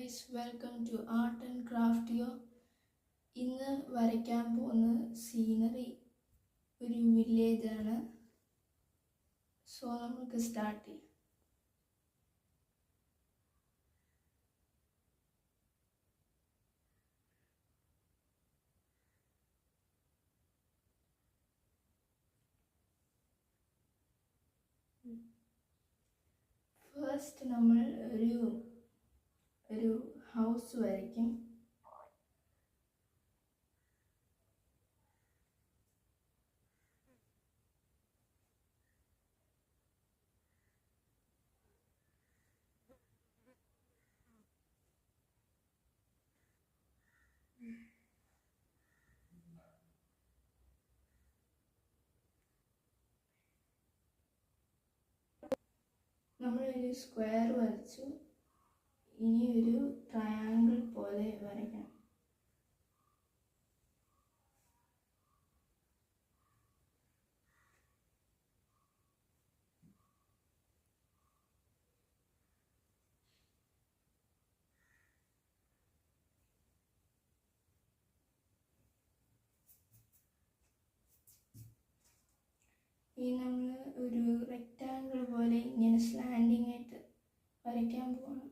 Guys, welcome to art and craft. ഇന്ന് വരയ്ക്കാൻ പോകുന്ന സീനറി ഒരു വില്ലേജാണ്. സോ നമുക്ക് സ്റ്റാർട്ട് ചെയ്യാം. ഫസ്റ്റ് നമ്മൾ ഒരു ഹൗസ് വരയ്ക്കും. നമ്മളൊരു സ്ക്വയർ വരച്ചു. ഇനി ഒരു ട്രയാങ്കിൾ പോലെ വരയ്ക്കണം. ഇനി നമ്മൾ ഒരു റെക്റ്റാങ്കിൾ പോലെ ഇങ്ങനെ സ്ലാൻഡിങ് ആയിട്ട് വരയ്ക്കാൻ പോകണം.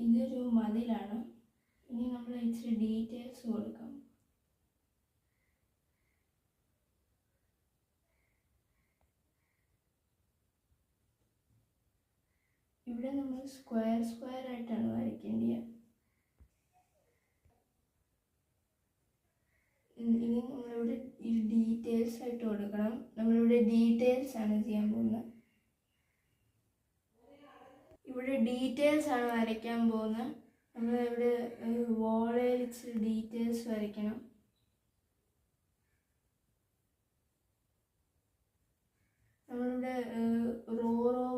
ഇതൊരു മതിലാണ്. ഇനി നമ്മൾ ഇച്ചിരി ഡീറ്റെയിൽസ് കൊടുക്കാം. ഇവിടെ നമ്മൾ സ്ക്വയർ ആയിട്ടാണ് വരയ്ക്കേണ്ടത്. ഇനി നമ്മളിവിടെ ഡീറ്റെയിൽസ് ആയിട്ട് കൊടുക്കണം. നമ്മളിവിടെ ഡീറ്റെയിൽസ് ആണ് ചെയ്യാൻ പോകുന്നത്. ഇവിടെ ഡീറ്റെയിൽസ് ആണ് വരയ്ക്കാൻ പോകുന്നത്. നമ്മളിവിടെ വോളിൽ ഇച്ചിരി ഡീറ്റെയിൽസ് വരയ്ക്കണം. നമ്മളിവിടെ റോ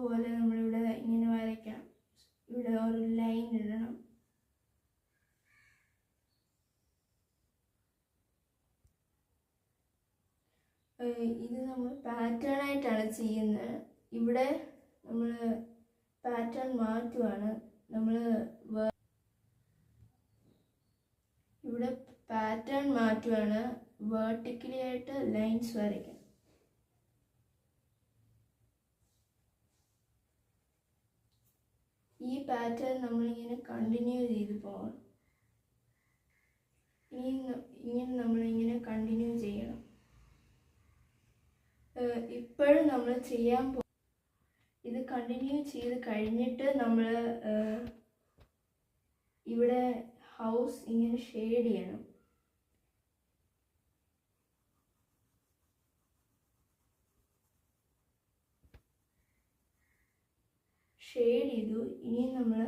പോലെ നമ്മളിവിടെ ഇങ്ങനെ വരയ്ക്കണം. ഇവിടെ ഒരു ലൈൻ ഇടണം. ഇത് നമ്മൾ പാറ്റേൺ ആയിട്ടാണ് ചെയ്യുന്നത്. ഇവിടെ നമ്മൾ പാറ്റേൺ മാറ്റുവാണ്. ഇവിടെ പാറ്റേൺ മാറ്റുവാണ്. വേർട്ടിക്കലി ആയിട്ട് ലൈൻസ് വരയ്ക്കണം. ഈ പാറ്റേൺ നമ്മളിങ്ങനെ കണ്ടിന്യൂ ചെയ്ത് പോകണം. ഇങ്ങനെ നമ്മളിങ്ങനെ കണ്ടിന്യൂ ചെയ്യണം. ഇപ്പോഴും നമ്മൾ ചെയ്യാൻ ഇത് കണ്ടിന്യൂ ചെയ്ത് കഴിഞ്ഞിട്ട് നമ്മൾ ഇവിടെ ഹൗസ് ഇങ്ങനെ ഷെയ്ഡ് ചെയ്യണം. ഷെയ്ഡ് ചെയ്തു. ഇനി നമ്മൾ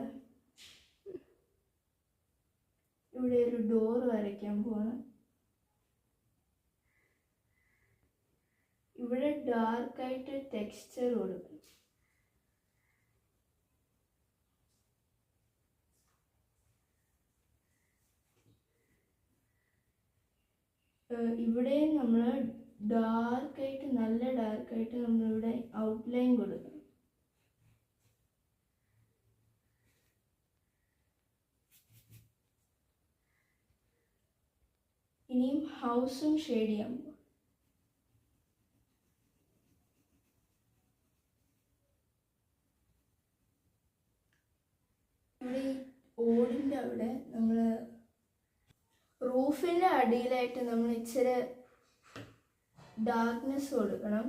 ഇവിടെ ഒരു ഡോർ വരയ്ക്കാൻ പോകണം. ഇവിടെ ഡാർക്കായിട്ട് ടെക്സ്ചർ കൊടുക്കണം. ഇവിടെ നമ്മൾ നല്ല ഡാർക്കായിട്ട് നമ്മളിവിടെ ഔട്ട്ലൈൻ കൊടുക്കണം. ഇനിയും ഹൗസും ഷെയ്ഡ് ചെയ്യാൻ പോകും. ഇവിടെ ഈ ഓടിൻ്റെ അവിടെ നമ്മൾ റൂഫിൻ്റെ അടിയിലായിട്ട് നമ്മൾ ഇച്ചിരി ഡാർക്ക്നെസ് കൊടുക്കണം.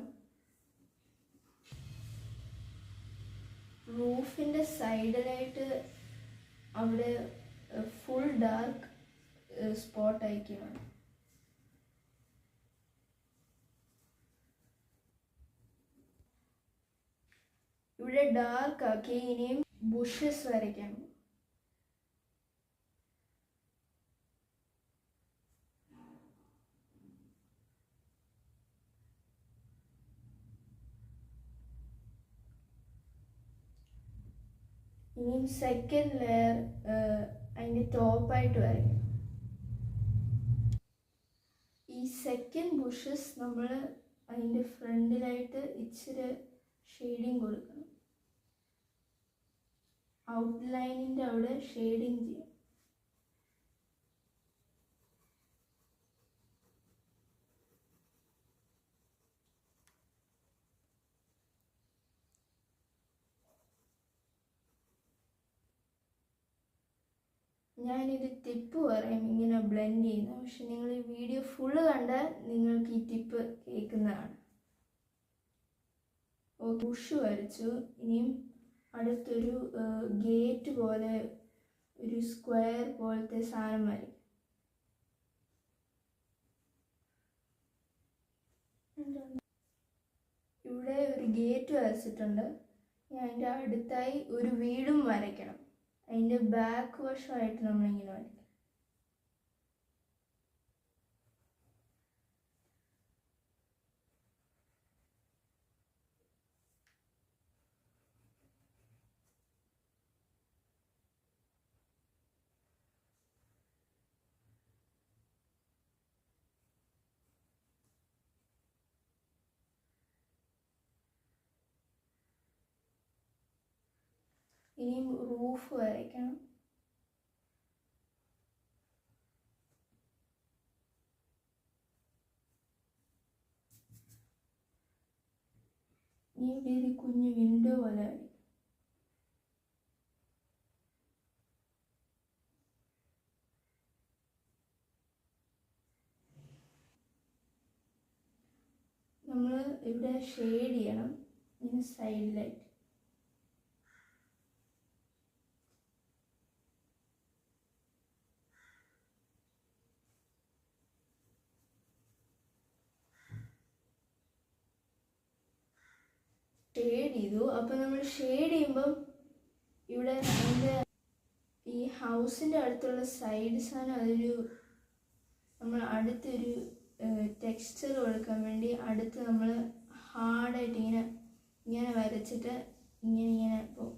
റൂഫിൻ്റെ സൈഡിലായിട്ട് അവിടെ ഫുൾ ഡാർക്ക് സ്പോട്ട് ആയിരിക്കണം. ഇവിടെ ഡാർക്ക് ആക്കി ഇനിയും ബുഷസ് വരയ്ക്കാം. ഇനിയും സെക്കൻഡ് ലെയർ അതിൻ്റെ ടോപ്പായിട്ട് വരയ്ക്കണം. ഈ സെക്കൻഡ് ബുഷസ് നമ്മൾ അതിൻ്റെ ഫ്രണ്ടിലായിട്ട് ഇച്ചിരി ഷെയ്ഡിങ് കൊടുക്കണം. ഔട്ട്ലൈനിൻ്റെ അവിടെ ഷെയ്ഡിങ് ചെയ്യണം. ഞാനൊരു ടിപ്പ് പറയാം ഇങ്ങനെ ബ്ലെൻഡ് ചെയ്യുന്ന, പക്ഷെ നിങ്ങൾ ഈ വീഡിയോ ഫുള്ള് കണ്ടാൽ നിങ്ങൾക്ക് ഈ ടിപ്പ് കേൾക്കുന്നതാണ്. ബുഷ് വരച്ചു. ഇനിയും അടുത്തൊരു ഗേറ്റ് പോലെ ഒരു സ്ക്വയർ പോലത്തെ സാധനം വരയ്ക്കും. ഇവിടെ ഒരു ഗേറ്റ് വരച്ചിട്ടുണ്ട്. ഞാൻ അതിൻ്റെ അടുത്തായി ഒരു വീടും വരയ്ക്കണം. അതിൻ്റെ ബാക്ക് വശമായിട്ട് നമ്മളിങ്ങനെ വരയ്ക്കും. ഇനിയും റൂഫ് വരയ്ക്കണം. ഇനി ഇവിടെ ഒരു കുഞ്ഞ് വിൻഡോ പോലെ വരയ്ക്കും. നമ്മൾ ഇവിടെ ഷെയ്ഡ് ചെയ്യണം ഇങ്ങനെ സൈഡിലായിട്ട്. ഷെയ്ഡ് ചെയ്തു. അപ്പോൾ നമ്മൾ ഷെയ്ഡ് ചെയ്യുമ്പം ഇവിടെ അതിൻ്റെ ഈ ഹൗസിൻ്റെ അടുത്തുള്ള സൈഡ് സാധനം അതൊരു നമ്മൾ അടുത്തൊരു ടെക്സ്ചർ കൊടുക്കാൻ വേണ്ടി അടുത്ത് നമ്മൾ ഹാർഡായിട്ട് ഇങ്ങനെ വരച്ചിട്ട് ഇങ്ങനെ പോകും.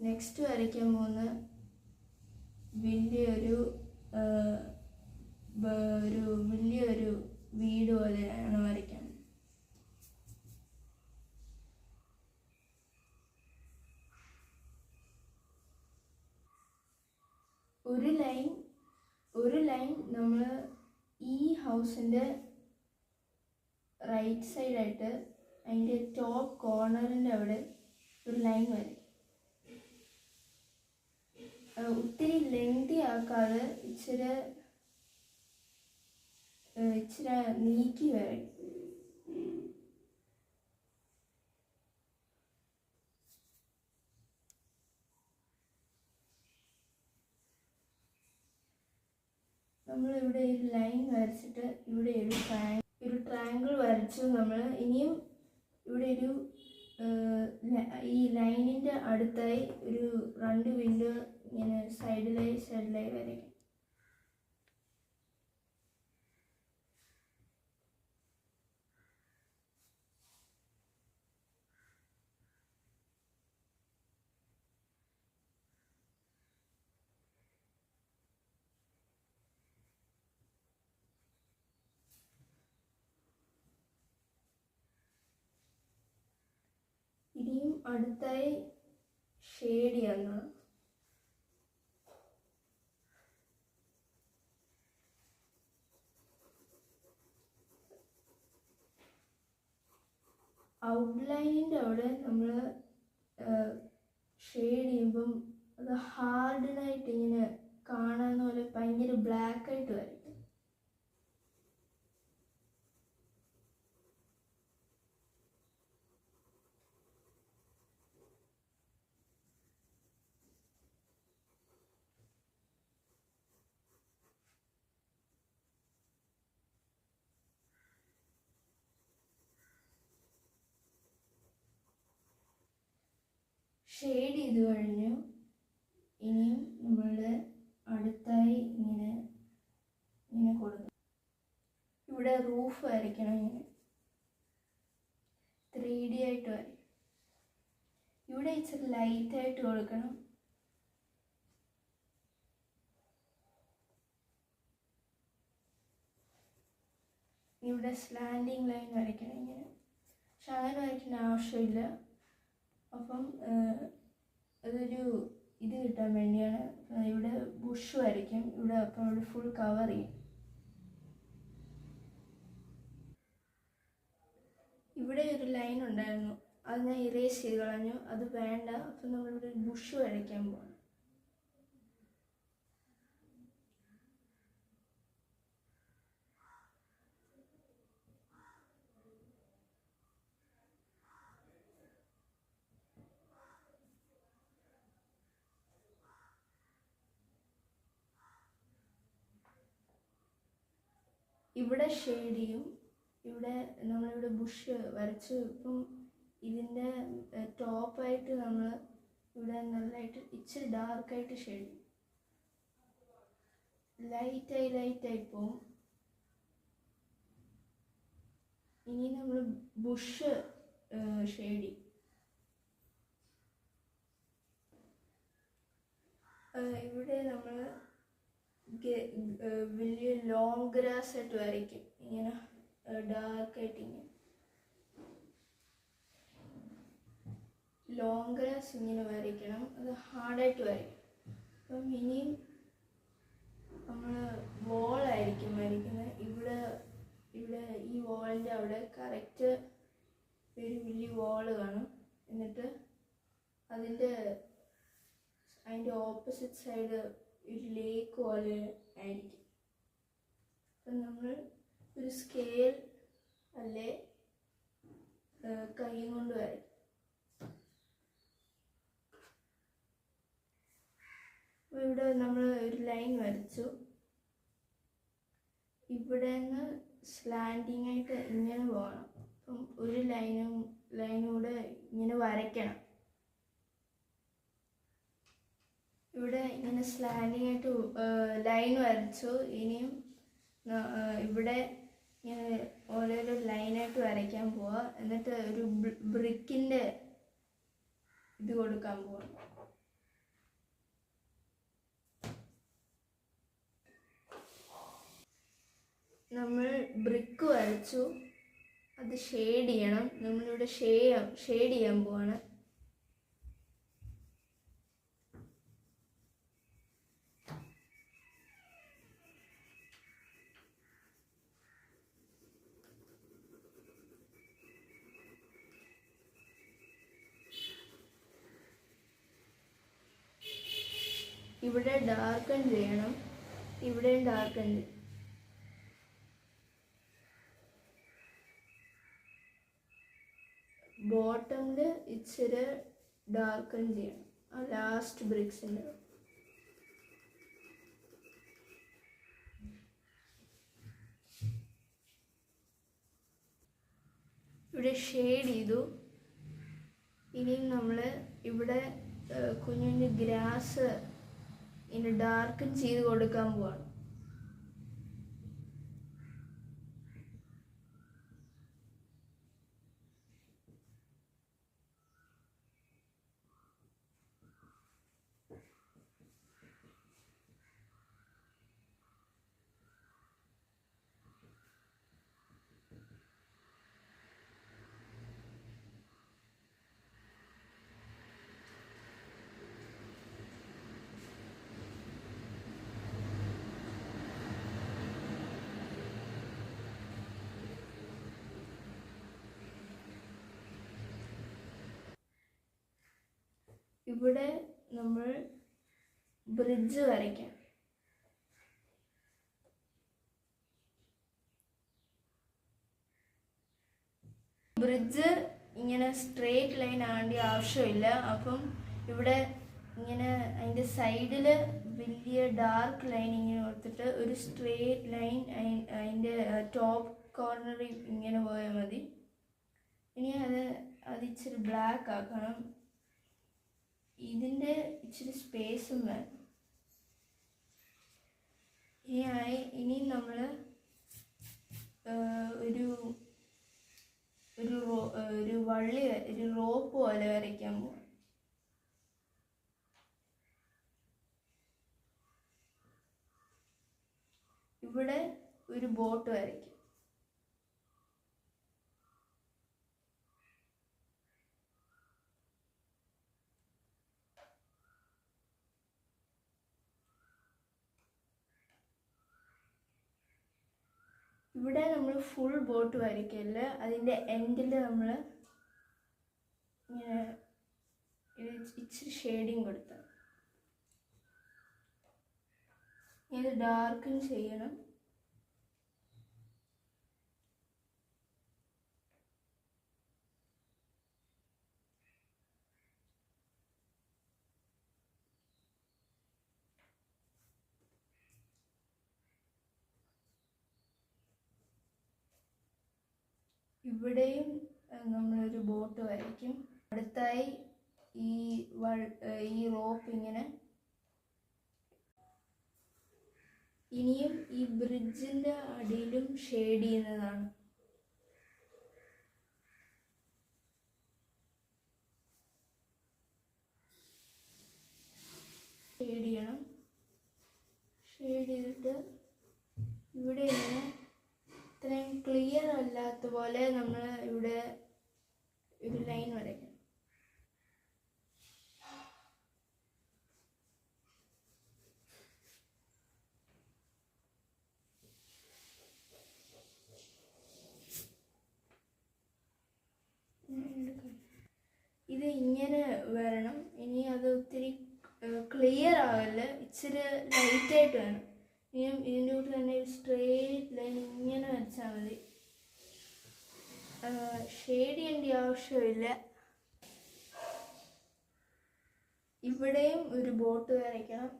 നെക്സ്റ്റ് വരയ്ക്കാൻ പോകുന്ന വലിയൊരു വീട് പോലെയാണ് വരയ്ക്കാൻ. ഒരു ലൈൻ നമ്മൾ ഈ ഹൗസിൻ്റെ റൈറ്റ് സൈഡായിട്ട് അതിൻ്റെ ടോപ്പ് കോർണറിൻ്റെ അവിടെ ഒരു ലൈൻ വരും. ഒത്തിരി ലെങ്തി ആക്കാതെ ഇച്ചിരി നീക്കി വരും. നമ്മളിവിടെ ഒരു ലൈൻ വരച്ചിട്ട് ഇവിടെ ഒരു ട്രയാങ്കിൾ വരച്ചു. നമ്മൾ ഇനിയും ഇവിടെ ഈ ലൈനിൻ്റെ അടുത്തായി ഒരു 2 വിൻഡോ ഇങ്ങനെ സൈഡിലായി വരയ്ക്കും. ഇനിയും അടുത്തായി ഷെയ്ഡ് ചെയ്യാവുന്നതാണ്. ഔട്ട്ലൈനിൻ്റെ അവിടെ നമ്മൾ ഷെയ്ഡ് ചെയ്യുമ്പം അത് ഹാർഡനായിട്ട് ഇങ്ങനെ കാണാവുന്ന പോലെ ഭയങ്കര ബ്ലാക്കായിട്ട് വരും. ഷെയ്ഡ് ചെയ്ത് കഴിഞ്ഞു. ഇനിയും നമ്മൾ അടുത്തായി ഇങ്ങനെ കൊടുക്കും. ഇവിടെ റൂഫ് വരയ്ക്കണം. ഇങ്ങനെ 3D ആയിട്ട് വരയ്ക്കും. ഇവിടെ ഇച്ചിരി ലൈറ്റായിട്ട് കൊടുക്കണം. ഇവിടെ സ്ലാൻഡിങ് ലൈൻ വരയ്ക്കണം ഇങ്ങനെ. പക്ഷെ അങ്ങനെ വരയ്ക്കേണ്ട ആവശ്യമില്ല. അപ്പം അതൊരു ഇത് കിട്ടാൻ വേണ്ടിയാണ്. ഇവിടെ ബുഷ് വരയ്ക്കും ഇവിടെ. അപ്പം ഇവിടെ ഫുൾ കവർ ചെയ്യും. ഇവിടെ ഒരു ലൈൻ ഉണ്ടായിരുന്നു, അത് ഞാൻ ഇറേസ് ചെയ്ത് കളഞ്ഞു. അത് വേണ്ട. അപ്പം നമ്മളിവിടെ ഒരു ബുഷ് വരയ്ക്കാൻ പോകണം. ഇവിടെ ഷെയ്ഡ് ചെയ്യും. ഇവിടെ നമ്മളിവിടെ ബുഷ് വരച്ചു. ഇപ്പം ഇതിൻ്റെ ടോപ്പായിട്ട് നമ്മൾ ഇവിടെ നല്ലതായിട്ട് ഇച്ചിരി ഡാർക്കായിട്ട് ഷെയ്ഡ് ചെയ്യും. ലൈറ്റായി പോവും. ഇനി നമ്മൾ ബുഷ് ഷെയ്ഡ് ചെയ്യും. ഇവിടെ നമ്മൾ വലിയ ലോങ് ഗ്രാസ് ആയിട്ട് വരയ്ക്കും ഇങ്ങനെ ഡാർക്കായിട്ട്. ഇങ്ങനെ ലോങ് ഗ്രാസ് ഇങ്ങനെ വരയ്ക്കണം. അത് ഹാർഡായിട്ട് വരയ്ക്കും. അപ്പം ഇനിയും നമ്മൾ വോളായിരിക്കും വരയ്ക്കുന്നത്. ഇവിടെ ഈ വോളിൻ്റെ അവിടെ കറക്റ്റ് ഒരു വലിയ വോള് കാണും. എന്നിട്ട് അതിൻ്റെ ഓപ്പോസിറ്റ് സൈഡ് ഒരു ലേക്ക് പോലെ ആയിരിക്കും. അപ്പം നമ്മൾ ഒരു സ്കെയിൽ അല്ലെ കൈ കൊണ്ട് വരയ്ക്കും. അപ്പോൾ ഇവിടെ നമ്മൾ ഒരു ലൈൻ വരച്ചു. ഇവിടെ നിന്ന് സ്ലാൻഡിങ് ആയിട്ട് ഇങ്ങനെ പോകണം. അപ്പം ഒരു ലൈനും കൂടെ ഇങ്ങനെ വരയ്ക്കണം. ഇവിടെ ഇങ്ങനെ സ്ലാൻഡിങ് ആയിട്ട് ലൈൻ വരച്ചു. ഇനിയും ഇവിടെ ഇങ്ങനെ ഓരോരോ ലൈനായിട്ട് വരയ്ക്കാൻ പോവാ. എന്നിട്ട് ഒരു ബ്രിക്കിൻ്റെ ഇത് കൊടുക്കാൻ പോവാ. നമ്മൾ ബ്രിക്ക് വരച്ചു. അത് ഷെയ്ഡ് ചെയ്യണം. നമ്മളിവിടെ ഷെയ്ഡ് ചെയ്യാൻ പോവാണ്. ഇവിടെ ഡാർക്കൺ ചെയ്യണം. ഇവിടെയും ഡാർക്കൺ ചെയ്യും. ബോട്ടമിൽ ഇച്ചിരി ഡാർക്കൺ ചെയ്യണം. ആ ലാസ്റ്റ് ബ്രിക്സിൻ്റെ ഇവിടെ ഷെയ്ഡ് ചെയ്തു. ഇനിയും നമ്മൾ ഇവിടെ കുഞ്ഞു കുഞ്ഞു ഗ്രാസ് ഇങ്ങനെ ഡാർക്കൺ ചെയ്ത് കൊടുക്കാൻ പോവാണ്. ഇവിടെ നമ്മൾ ബ്രിഡ്ജ് വരയ്ക്കാം. ബ്രിഡ്ജ് ഇങ്ങനെ സ്ട്രേറ്റ് ലൈൻ ആവേണ്ട ആവശ്യമില്ല. അപ്പം ഇവിടെ ഇങ്ങനെ അതിൻ്റെ സൈഡിൽ വലിയ ഡാർക്ക് ലൈൻ ഇങ്ങനെ കൊടുത്തിട്ട് ഒരു സ്ട്രേറ്റ് ലൈൻ അതിൻ്റെ ടോപ്പ് കോർണറിൽ ഇങ്ങനെ പോയാൽ മതി. ഇനി അത് ഇച്ചിരി ബ്ലാക്ക് ആക്കണം. ഇതിൻ്റെ ഇച്ചിരി സ്പേസും വേണം. ഇനി നമ്മൾ ഒരു റോപ്പ് പോലെ വരയ്ക്കാൻ പോകും. ഒരു ബോട്ട് വരയ്ക്കും. ഇവിടെ നമ്മൾ ഫുൾ ബോട്ട് വരയ്ക്കല്ല, അതിൻ്റെ എൻഡിൽ നമ്മൾ ഇങ്ങനെ ഇച്ചിരി ഷെയ്ഡിങ് കൊടുത്താൽ. ഇത് ഡാർക്കും ചെയ്യണം. ഇവിടെയും നമ്മളൊരു ബോട്ട് വരയ്ക്കും. അടുത്തായി ഈ റോപ്പ് ഇങ്ങനെ. ഇനിയും ഈ ബ്രിഡ്ജിൻ്റെ അടിയിലും ഷെയ്ഡ് ചെയ്യുന്നതാണ്. ഷെയ്ഡ് ചെയ്യണം. ഷെയ്ഡ് ചെയ്തിട്ട് ഇവിടെ ഇങ്ങനെ ഇത്രയും ക്ലിയർ അല്ലാത്ത പോലെ നമ്മൾ ഇവിടെ ഒരു ലൈൻ വരയ്ക്കണം. ഇത് ഇങ്ങനെ വരണം. ഇനി അത് ഒത്തിരി ക്ലിയർ ആവല്ല, ഇച്ചിരി ലൈറ്റായിട്ട് വേണം. ഇനിയും ഇതിൻ്റെ കൂടെ തന്നെ സ്ട്രെയിറ്റ് ലൈൻ ഇങ്ങനെ വരച്ചാൽ മതി. ഷെയ്ഡ് ചെയ്യേണ്ട ആവശ്യമില്ല. ഇവിടെയും ഒരു ബോട്ട് വരയ്ക്കണം.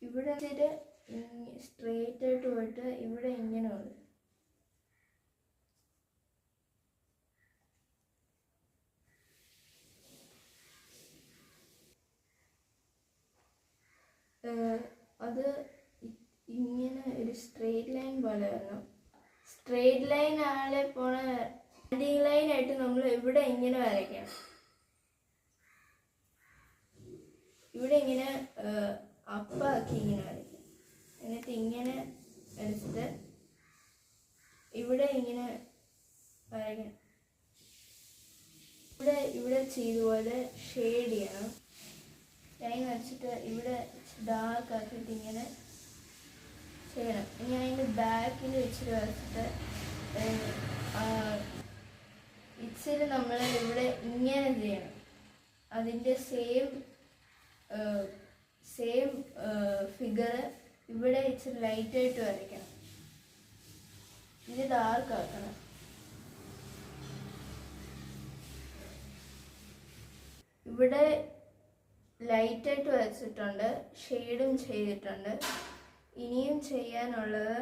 ഇവിടെ സ്ട്രെയിറ്റ് ആയിട്ട് പോയിട്ട് ഇവിടെ ഇങ്ങനെ വരും. അത് ഇങ്ങനെ ഒരു സ്ട്രെയിറ്റ് ലൈൻ പോലെ വരണം. സ്ട്രെയിറ്റ് ലൈൻ ആളെ പോണ ലൈനായിട്ട് നമ്മൾ ഇവിടെ ഇങ്ങനെ വരയ്ക്കണം. ഇവിടെ ഇങ്ങനെ അപ്പാക്കി ഇങ്ങനെ വരയ്ക്കും. എന്നിട്ട് ഇങ്ങനെ എടുത്തിട്ട് ഇവിടെ ഇങ്ങനെ വരയ്ക്കണം. ഇവിടെ ചെയ്തുപോലെ ഷെയ്ഡ് ചെയ്യണം. ലൈൻ വരച്ചിട്ട് ഇവിടെ ഡാർക്ക് ആക്കിയിട്ട് ഇങ്ങനെ ചെയ്യണം. ഇനി അതിൻ്റെ ബാക്കിൽ ഇച്ചിരി വരച്ചിട്ട് ഇച്ചിരി നമ്മൾ ഇവിടെ ഇങ്ങനെ ചെയ്യണം. അതിൻ്റെ സെയിം ഫിഗർ ഇവിടെ ഇച്ചിരി ലൈറ്റായിട്ട് വരയ്ക്കണം. ഇത് ഡാർക്ക് ആക്കണം. ഇവിടെ ലൈറ്റായിട്ട് വരച്ചിട്ടുണ്ട്, ഷെയ്ഡും ചെയ്തിട്ടുണ്ട്. ഇനിയും ചെയ്യാനുള്ളത്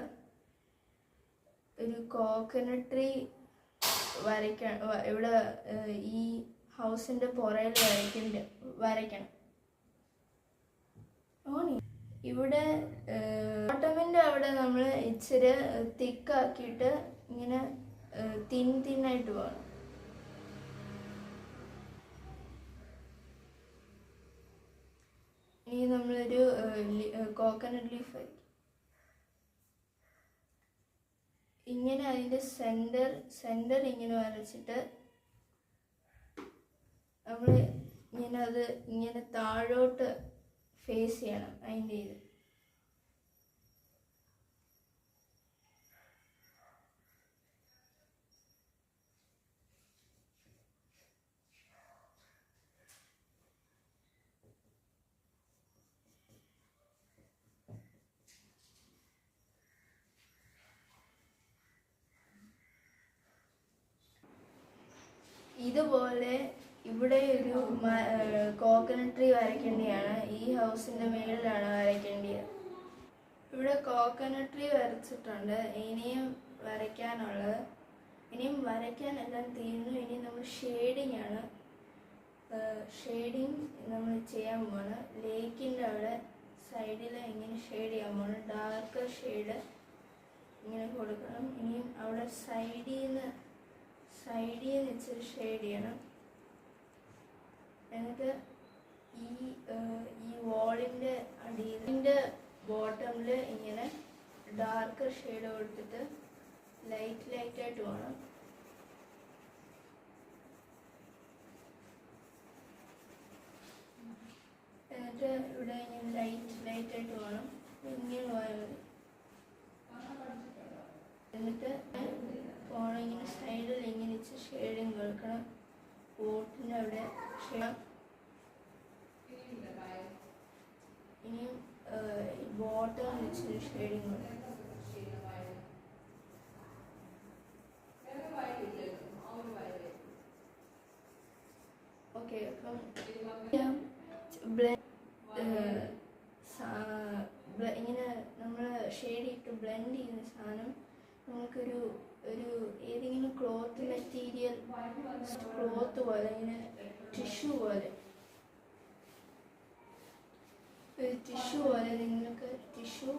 ഒരു കോക്കനട്ട് ട്രീ ഇവിടെ ഈ ഹൗസിൻ്റെ പുറയിൽ വരയ്ക്കണം. ഇവിടെ ബോട്ടമിൻ്റെ അവിടെ നമ്മൾ ഇച്ചിരി തിക്കാക്കിയിട്ട് ഇങ്ങനെ തിന്നായിട്ട് പോകണം. ഇനി നമ്മളൊരു കോക്കനട്ട് ലീഫ് വരയ്ക്കും. ഇങ്ങനെ അതിൻ്റെ സെൻറ്റർ ഇങ്ങനെ വരച്ചിട്ട് നമ്മൾ ഇങ്ങനെ അത് ഇങ്ങനെ താഴോട്ട് ഫേസ് ചെയ്യണം. അതിൻ്റെ ഇതുപോലെ ഇവിടെ ഒരു കോക്കനട്ട് ട്രീ വരയ്ക്കേണ്ടതാണ്. ഈ ഹൗസിൻ്റെ മേളിലാണ് വരയ്ക്കേണ്ടത്. ഇവിടെ കോക്കനട്ട് ട്രീ വരച്ചിട്ടുണ്ട്. ഇനിയും വരയ്ക്കാനുള്ളത്, ഇനിയും വരയ്ക്കാനെല്ലാം തീർന്നു. ഇനി നമ്മൾ നമ്മൾ ഷെയ്ഡിങ് ആണ്. ഷെയ്ഡിങ് നമ്മൾ ചെയ്യാൻ പോവാണ്. ലേക്കിൻ്റെ അവിടെ സൈഡിൽ ഇങ്ങനെ ഷെയ്ഡ് ചെയ്യാൻ പോവാണ്. ഡാർക്ക് ഷെയ്ഡ് ഇങ്ങനെ കൊടുക്കണം. ഇനിയും അവിടെ സൈഡിൽ നിന്ന് ഇച്ചിരി ഷെയ്ഡ് ചെയ്യണം. എന്നിട്ട് ഈ വാളിൻ്റെ അടിയിലിൻ്റെ ബോട്ടമിൽ ഇങ്ങനെ ഡാർക്ക് ഷെയ്ഡ് കൊടുത്തിട്ട് ലൈറ്റായിട്ട് വേണം. എന്നിട്ട് ഇവിടെ ഇങ്ങനെ ലൈറ്റായിട്ട് വേണം. ഇങ്ങനെ പോയാൽ മതി. എന്നിട്ട് പോണം ഇങ്ങനെ സൈഡിൽ ഇങ്ങനെ ഇച്ചിരി ഷെയ്ഡിങ് കൊടുക്കണം. ബോട്ടിൻ്റെ അവിടെ ഷെയ്ഡ്. ഇനിയും ബോട്ടം ഇച്ചിരി ഷെയ്ഡിങ് കൊടുക്കണം. ഓക്കെ, അപ്പം ഇങ്ങനെ നമ്മൾ ഷെയ്ഡ് ഇട്ട് ബ്ലെൻഡ് ചെയ്യുന്ന സാധനം നമുക്കൊരു ഏതെങ്കിലും ക്ലോത്ത് മെറ്റീരിയൽ, ക്ലോത്ത് പോലെ ഇങ്ങനെ ടിഷ്യൂ പോലെ നിങ്ങൾക്ക് ടിഷ്യൂ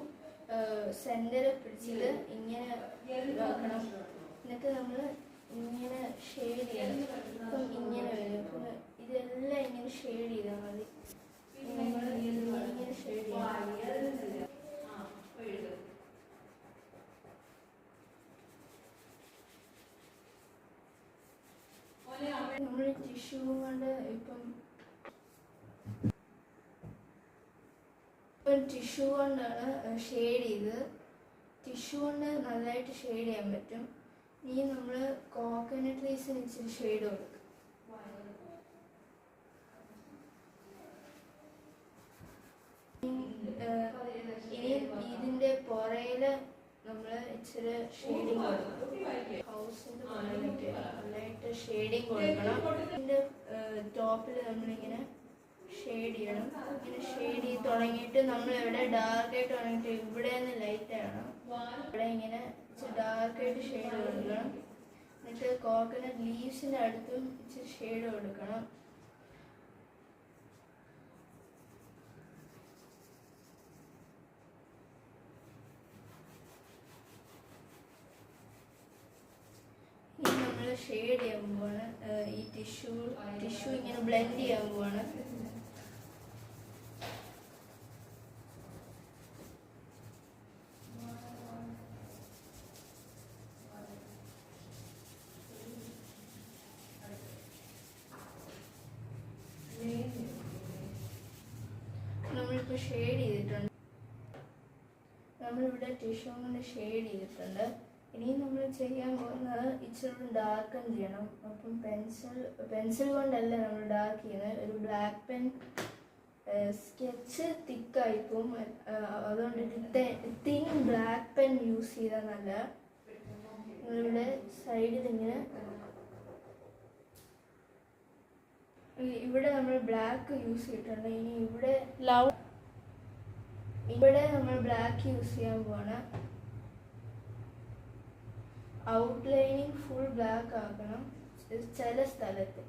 സെൻറ്ററിൽ പിടിച്ചിട്ട് ഇങ്ങനെ ഇതാക്കണം. എന്നിട്ട് നമ്മൾ ഇങ്ങനെ ഷെയ്ഡ് ചെയ്യണം. അപ്പം ഇങ്ങനെ വരും. അപ്പം ഇതെല്ലാം ഇങ്ങനെ ഷെയ്ഡ് ചെയ്താൽ മതി. നമ്മൾ ഇങ്ങനെ ഷെയ്ഡ് ചെയ്യണം. നമ്മൾ ടിഷ്യൂ കൊണ്ട് ടിഷ്യൂ കൊണ്ടാണ് ഷെയ്ഡ് ചെയ്തത്. ടിഷ്യൂ കൊണ്ട് നല്ലതായിട്ട് ഷെയ്ഡ് ചെയ്യാൻ പറ്റും. ഇനി നമ്മൾ കോക്കനട്ട് റൈസിന് ഇച്ചിരി ഷെയ്ഡ് കൊടുക്കും. ഇനി ഇതിൻ്റെ പുറയില് നമ്മൾ ഇച്ചിരി ഷെയ്ഡിങ് കൊടുക്കും. ഹൗസിൻ്റെ പുറയിലൊക്കെ നല്ലതായിട്ട് ഷെയ്ഡിങ് കൊടുക്കണം. ഇതിൻ്റെ ടോപ്പിൽ നമ്മളിങ്ങനെ ഷെയ്ഡ് ചെയ്യണം. ഇങ്ങനെ ഷെയ്ഡ് ചെയ്ത് തുടങ്ങിയിട്ട് നമ്മൾ ഇവിടെ ഡാർക്കായിട്ട് തുടങ്ങിയിട്ട് ഇവിടെ നിന്ന് ലൈറ്റ് ആണ്. ഇവിടെ ഇങ്ങനെ ഇച്ചിരി ഡാർക്കായിട്ട് ഷെയ്ഡ് കൊടുക്കണം. എന്നിട്ട് കോക്കനട്ട് ലീവ്സിൻ്റെ അടുത്തും ഇച്ചിരി ഷെയ്ഡ് കൊടുക്കണം. ഇനി നമ്മൾ ഷെയ്ഡ് ചെയ്യാൻ പോവാണ്. ഈ ടിഷ്യൂ ഇങ്ങനെ ബ്ലെൻഡ് ചെയ്യാൻ പോവാണ്. നമ്മളിപ്പോൾ ഷെയ്ഡ് ചെയ്തിട്ടുണ്ട്. നമ്മളിവിടെ ടിഷ്യൂ കൊണ്ട് ഷെയ്ഡ് ചെയ്തിട്ടുണ്ട്. ഇനിയും നമ്മൾ ചെയ്യാൻ പോകുന്നത് ഇച്ചിരി ഡാർക്കൻ ചെയ്യണം. അപ്പം പെൻസിൽ കൊണ്ടല്ല നമ്മൾ ഡാർക്ക് ചെയ്യുന്നത്. ഒരു ബ്ലാക്ക് പെൻ സ്കെച്ച് തിക്കായിപ്പോവും. അതുകൊണ്ട് തിൻ ബ്ലാക്ക് പെൻ യൂസ് ചെയ്താൽ നല്ല. നമ്മളിവിടെ സൈഡിൽ ഇങ്ങനെ ഇവിടെ നമ്മൾ ബ്ലാക്ക് യൂസ് ചെയ്തിട്ടുണ്ട്. ഇനി ഇവിടെ നമ്മൾ ബ്ലാക്ക് യൂസ് ചെയ്യാൻ പോവാണ്. ഔട്ട്ലൈനിങ് ഫുൾ ബ്ലാക്ക് ആക്കണം ചില സ്ഥലത്ത്.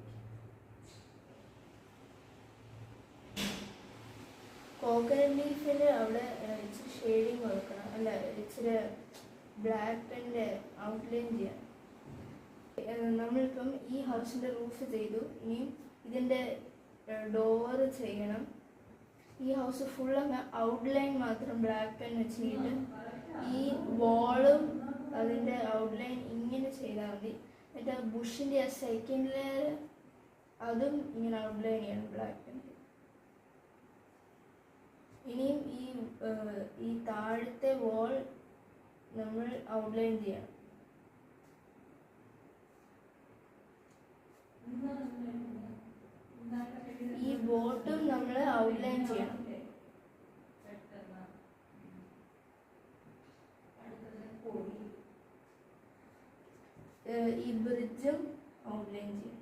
കോക്കനട്ട് ലീഫിൽ അവിടെ ഇച്ചിരി ഷെയ്ഡിങ് കൊടുക്കണം. അല്ല, ഇച്ചിരി ബ്ലാക്ക് പെൻ്റെ ഔട്ട്ലൈൻ ചെയ്യണം. നമ്മളിപ്പം ഈ ഹൗസിൻ്റെ റൂഫ് ചെയ്തു. ഇനിയും ഇതിൻ്റെ ഡോറ് ചെയ്യണം. ഈ ഹൗസ് ഫുൾ അങ്ങ് ഔട്ട്ലൈൻ മാത്രം ബ്ലാക്ക് പെൻ വെച്ചിട്ട് ഈ വാളും അതിൻ്റെ ഔട്ട്ലൈൻ ഇങ്ങനെ ചെയ്താൽ മതി. എന്നിട്ട് ആ ബുഷിൻ്റെ ആ സെക്കൻഡ് ലെയർ അതും ഇങ്ങനെ ഔട്ട്ലൈൻ ചെയ്യണം ബ്ലാക്ക് പെൻ. ഇനിയും ഈ താഴത്തെ വാൾ നമ്മൾ ഔട്ട്ലൈൻ ചെയ്യണം. ഈ ബോട്ടും നമ്മൾ ഔട്ട്ലൈൻ ചെയ്യണം. ഈ ബ്രിഡ്ജും ഔട്ട്ലൈൻ ചെയ്യണം.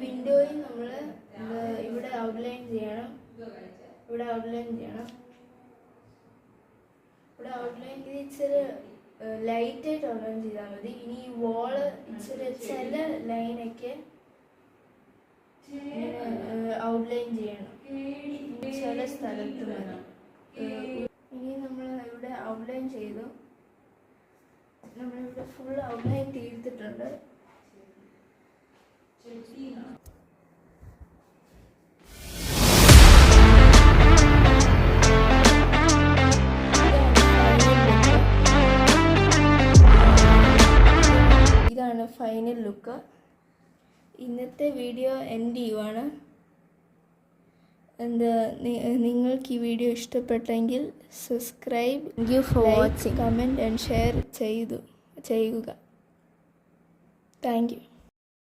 വിൻഡോയിൽ നമ്മൾ ഇവിടെ ഔട്ട്ലൈൻ ചെയ്യണം. ഇവിടെ ഔട്ട്ലൈൻ ഇത് ഇച്ചിരി ലൈറ്റായിട്ട് ഔട്ട്ലൈൻ ചെയ്താൽ മതി. ഇനി ഈ വോള് ഇച്ചിരി ചില ലൈനൊക്കെ ഇങ്ങനെ ഔട്ട്ലൈൻ ചെയ്യണം, ചില സ്ഥലത്ത് മതി. ഇനി നമ്മൾ ഇവിടെ ഔട്ട്ലൈൻ ചെയ്തു. നമ്മളിവിടെ ഫുൾ ഔട്ട്ലൈൻ തീർത്തിട്ടുണ്ട്. ഇതാണ് ഫൈനൽ ലുക്ക്. ഇന്നത്തെ വീഡിയോ എൻഡ് ചെയ്യുവാണ്. നിങ്ങൾക്ക് ഈ വീഡിയോ ഇഷ്ടപ്പെട്ടെങ്കിൽ subscribe, like, comment and share ചെയ്യുക. Thank U.